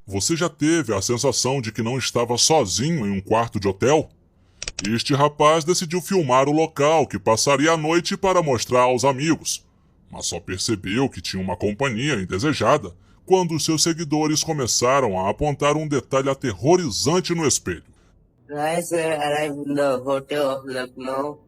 Você já teve a sensação de que não estava sozinho em um quarto de hotel? Este rapaz decidiu filmar o local que passaria a noite para mostrar aos amigos, mas só percebeu que tinha uma companhia indesejada quando seus seguidores começaram a apontar um detalhe aterrorizante no espelho. Guys, I arrived in the hotel of Lucknow.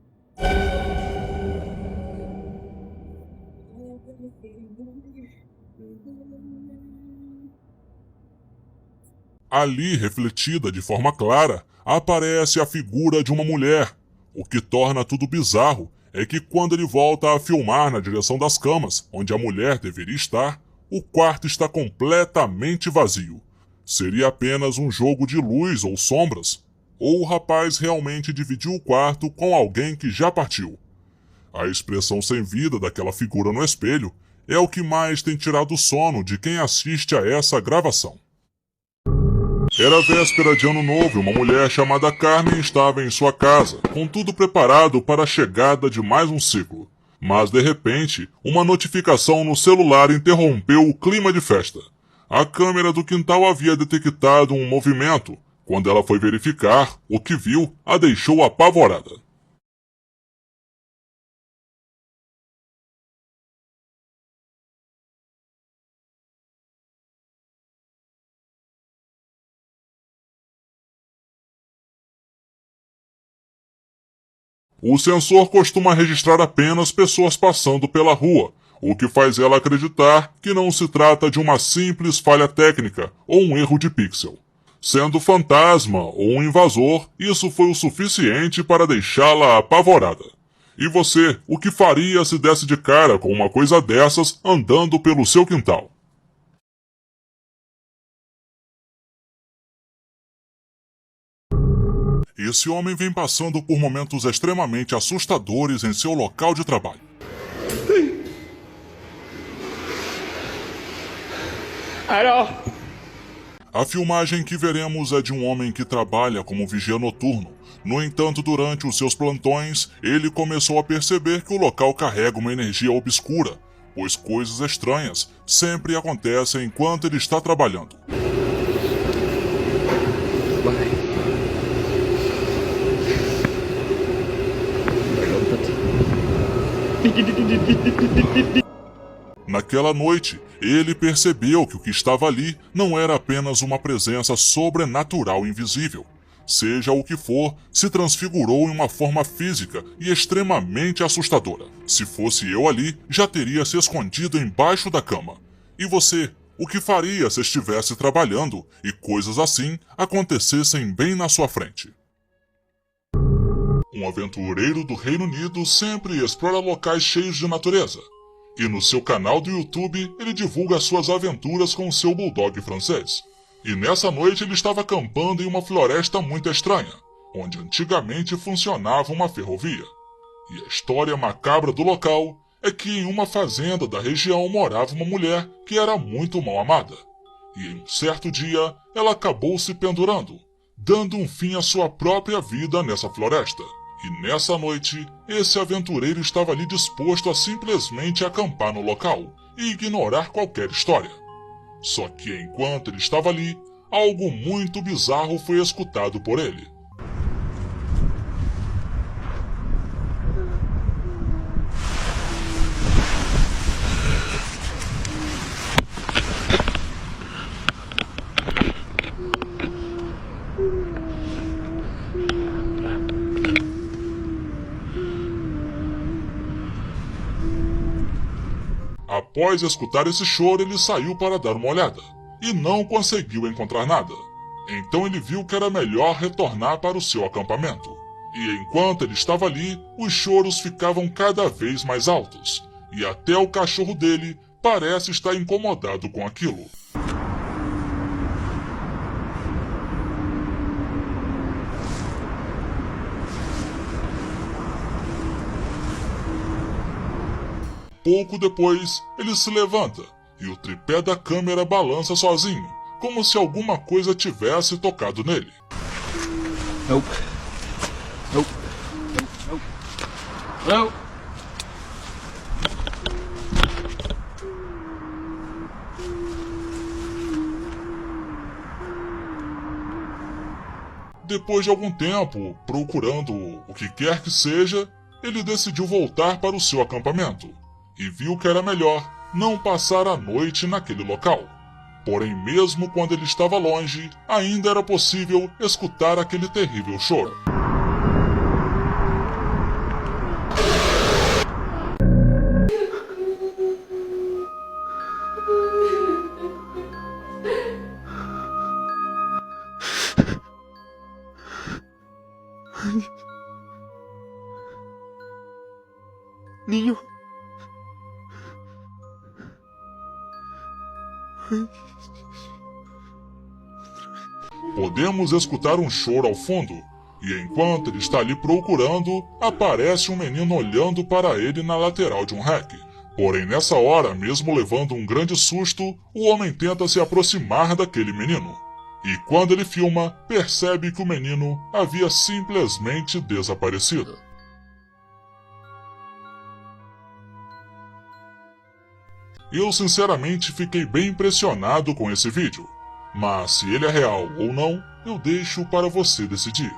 Ali, refletida de forma clara, aparece a figura de uma mulher. O que torna tudo bizarro é que quando ele volta a filmar na direção das camas, onde a mulher deveria estar, o quarto está completamente vazio. Seria apenas um jogo de luz ou sombras? Ou o rapaz realmente dividiu o quarto com alguém que já partiu? A expressão sem vida daquela figura no espelho é o que mais tem tirado o sono de quem assiste a essa gravação. Era véspera de ano novo e uma mulher chamada Carmen estava em sua casa, com tudo preparado para a chegada de mais um ciclo. Mas, de repente, uma notificação no celular interrompeu o clima de festa. A câmera do quintal havia detectado um movimento. Quando ela foi verificar, o que viu a deixou apavorada. O sensor costuma registrar apenas pessoas passando pela rua, o que faz ela acreditar que não se trata de uma simples falha técnica ou um erro de pixel. Sendo fantasma ou um invasor, isso foi o suficiente para deixá-la apavorada. E você, o que faria se desse de cara com uma coisa dessas andando pelo seu quintal? Esse homem vem passando por momentos extremamente assustadores em seu local de trabalho. Alô? A filmagem que veremos é de um homem que trabalha como vigia noturno. No entanto, durante os seus plantões, ele começou a perceber que o local carrega uma energia obscura, pois coisas estranhas sempre acontecem enquanto ele está trabalhando. Naquela noite, ele percebeu que o que estava ali não era apenas uma presença sobrenatural invisível. Seja o que for, se transfigurou em uma forma física e extremamente assustadora. Se fosse eu ali, já teria se escondido embaixo da cama. E você, o que faria se estivesse trabalhando e coisas assim acontecessem bem na sua frente? Um aventureiro do Reino Unido sempre explora locais cheios de natureza. E no seu canal do YouTube, ele divulga suas aventuras com seu bulldog francês. E nessa noite ele estava acampando em uma floresta muito estranha, onde antigamente funcionava uma ferrovia. E a história macabra do local é que em uma fazenda da região morava uma mulher que era muito mal amada. E em um certo dia, ela acabou se pendurando, dando um fim à sua própria vida nessa floresta. E nessa noite, esse aventureiro estava ali disposto a simplesmente acampar no local e ignorar qualquer história. Só que enquanto ele estava ali, algo muito bizarro foi escutado por ele. Após escutar esse choro, ele saiu para dar uma olhada, e não conseguiu encontrar nada. Então ele viu que era melhor retornar para o seu acampamento. E enquanto ele estava ali, os choros ficavam cada vez mais altos, e até o cachorro dele parece estar incomodado com aquilo. Pouco depois, ele se levanta e o tripé da câmera balança sozinho, como se alguma coisa tivesse tocado nele. Nope. Nope. Nope. Nope. Depois de algum tempo procurando o que quer que seja, ele decidiu voltar para o seu acampamento e viu que era melhor não passar a noite naquele local. Porém, mesmo quando ele estava longe, ainda era possível escutar aquele terrível choro. Niño. Podemos escutar um choro ao fundo, e enquanto ele está ali procurando, aparece um menino olhando para ele na lateral de um rack. Porém, nessa hora, mesmo levando um grande susto, o homem tenta se aproximar daquele menino. E quando ele filma, percebe que o menino havia simplesmente desaparecido. Eu sinceramente fiquei bem impressionado com esse vídeo, mas se ele é real ou não, eu deixo para você decidir.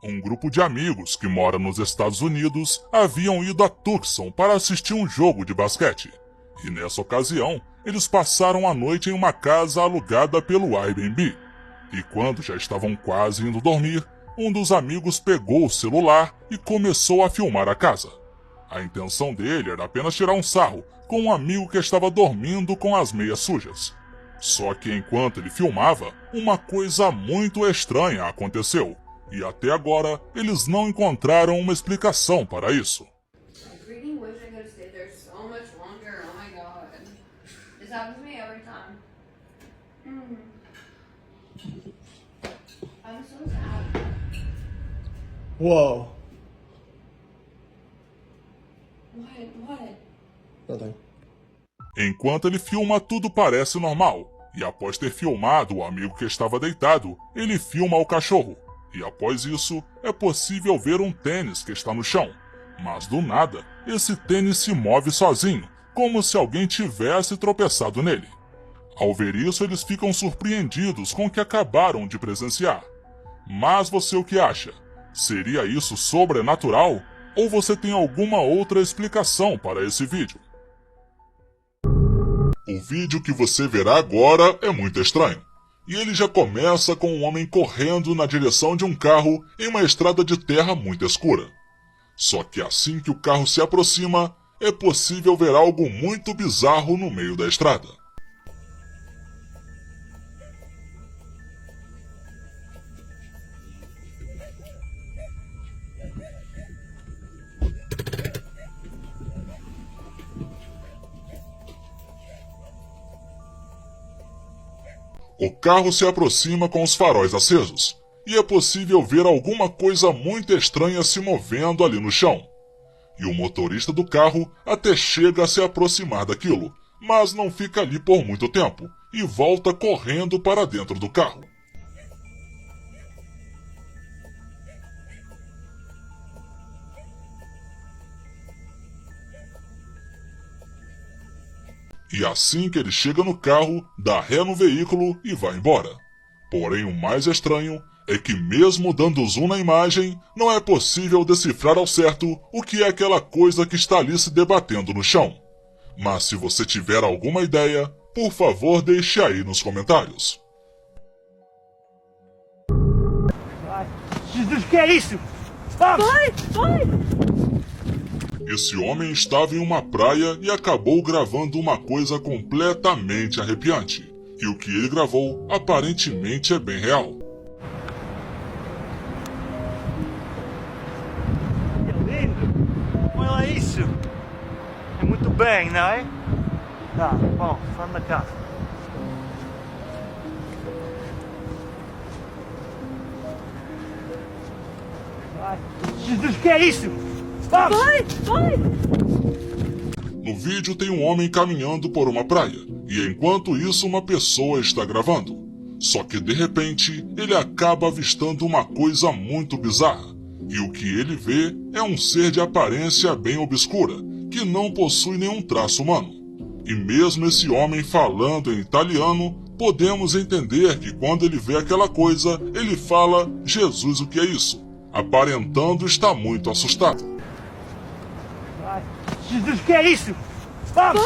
Um grupo de amigos que mora nos Estados Unidos haviam ido a Tucson para assistir um jogo de basquete. E nessa ocasião, eles passaram a noite em uma casa alugada pelo Airbnb. E quando já estavam quase indo dormir, um dos amigos pegou o celular e começou a filmar a casa. A intenção dele era apenas tirar um sarro com um amigo que estava dormindo com as meias sujas. Só que enquanto ele filmava, uma coisa muito estranha aconteceu. E até agora, eles não encontraram uma explicação para isso. Whoa. What? Nothing. Enquanto ele filma, tudo parece normal. E após ter filmado o amigo que estava deitado, ele filma o cachorro. E após isso, é possível ver um tênis que está no chão. Mas do nada, esse tênis se move sozinho, como se alguém tivesse tropeçado nele. Ao ver isso, eles ficam surpreendidos com o que acabaram de presenciar. Mas você o que acha? Seria isso sobrenatural? Ou você tem alguma outra explicação para esse vídeo? O vídeo que você verá agora é muito estranho. E ele já começa com um homem correndo na direção de um carro em uma estrada de terra muito escura. Só que assim que o carro se aproxima, é possível ver algo muito bizarro no meio da estrada. O carro se aproxima com os faróis acesos, e é possível ver alguma coisa muito estranha se movendo ali no chão. E o motorista do carro até chega a se aproximar daquilo, mas não fica ali por muito tempo, e volta correndo para dentro do carro. E assim que ele chega no carro, dá ré no veículo e vai embora. Porém, o mais estranho é que mesmo dando zoom na imagem, não é possível decifrar ao certo o que é aquela coisa que está ali se debatendo no chão. Mas se você tiver alguma ideia, por favor deixe aí nos comentários. Jesus, que é isso? Vamos! Vai! Esse homem estava em uma praia e acabou gravando uma coisa completamente arrepiante. E o que ele gravou aparentemente é bem real. Que lindo! Olha isso! É muito bem, não é? Tá, bom, vamos na casa. Vai. Jesus, que é isso? Vamos! Vai! No vídeo tem um homem caminhando por uma praia, e enquanto isso uma pessoa está gravando. Só que de repente ele acaba avistando uma coisa muito bizarra, e o que ele vê é um ser de aparência bem obscura, que não possui nenhum traço humano. E mesmo esse homem falando em italiano, podemos entender que quando ele vê aquela coisa, ele fala: Jesus, o que é isso? Aparentando estar muito assustado. Jesus, que é isso? Vamos!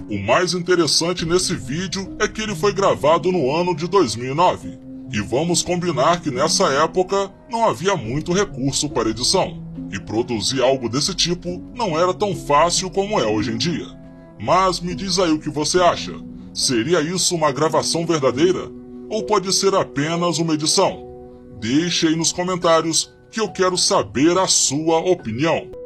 O mais interessante nesse vídeo é que ele foi gravado no ano de 2009. E vamos combinar que nessa época não havia muito recurso para edição. E produzir algo desse tipo não era tão fácil como é hoje em dia. Mas me diz aí o que você acha. Seria isso uma gravação verdadeira? Ou pode ser apenas uma edição? Deixe aí nos comentários que eu quero saber a sua opinião.